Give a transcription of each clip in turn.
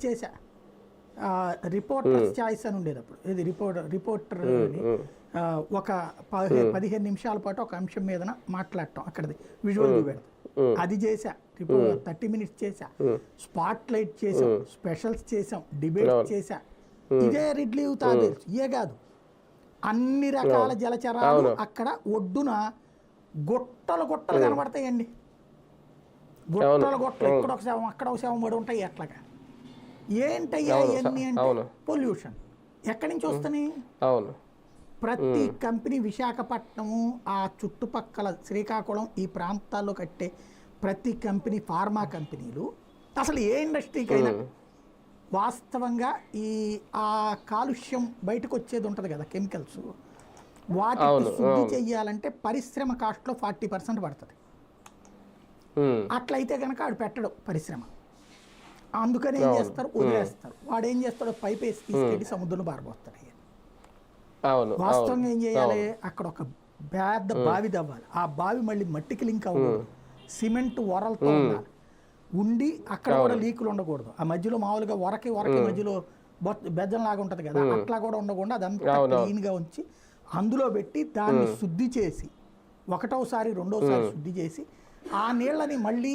చేశా. Reporters choice అని ఉండేది అప్పుడు. ఇది రిపోర్టర్ అని ఒక 15 నిమిషాల పాటు ఒక అంశం మీద మాట్లాడటం, అక్కడది విజువల్ చూపెడతాం, అది చేసా. 30 మినిట్స్ చేసా, స్పాట్ లైట్ చేసాం, స్పెషల్స్ చేసాం, డిబేట్ చేసా. ఇదే రిడ్లీవ్ తాబేల్స్ ఇయే కాదు, అన్ని రకాల జలచరాలు అక్కడ ఒడ్డున గుట్టలు గుట్టలు కనబడతాయండి. గుట్టలు గుట్టలు, ఇక్కడ ఒక శవం అక్కడ ఒక శవం పడి ఉంటాయి. అట్లాగా ఏంటయ్యా ఇవన్నీ అంటే పొల్యూషన్. ఎక్కడి నుంచి వస్తున్నాయి? ప్రతి కంపెనీ విశాఖపట్నము ఆ చుట్టుపక్కల శ్రీకాకుళం ఈ ప్రాంతాల్లో కట్టే ప్రతి కంపెనీ, ఫార్మా కంపెనీలు, అసలు ఏ ఇండస్ట్రీకైనా వాస్తవంగా ఆ కాలుష్యం బయటకు వచ్చేది ఉంటుంది కదా, కెమికల్స్, వాటిని శుద్ధి చెయ్యాలంటే పరిశ్రమ కాస్ట్లో 40% పడుతుంది. అట్లయితే కనుక ఆడు పెట్టడు పరిశ్రమ. అందుకని ఏం చేస్తారు, వదిలేస్తారు. వాడు ఏం చేస్తాడు, పైప్ వేసి తీసుకెళ్ళి సముద్రంలో పారబోస్తాడు. వాస్తవంగా ఏం చేయాలి, అక్కడ ఒక పెద్ద బావి తవ్వాలి. ఆ బావి మళ్ళీ మట్టికి లింక్ అవ్వకూడదు, సిమెంట్ వరలతో ఉండాలి, ఉండి అక్కడ కూడా లీకులు ఉండకూడదు. ఆ మధ్యలో మామూలుగా వరకి మధ్యలో బెజ్జం లాగా ఉంటుంది కదా, అట్లా కూడా ఉండకుండా అదంతా క్లీన్గా ఉంచి అందులో పెట్టి దాన్ని శుద్ధి చేసి, ఒకటోసారి రెండోసారి శుద్ధి చేసి ఆ నీళ్ళని మళ్ళీ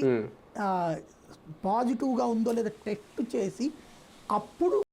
పాజిటివ్గా ఉందో లేదో టెస్ట్ చేసి అప్పుడు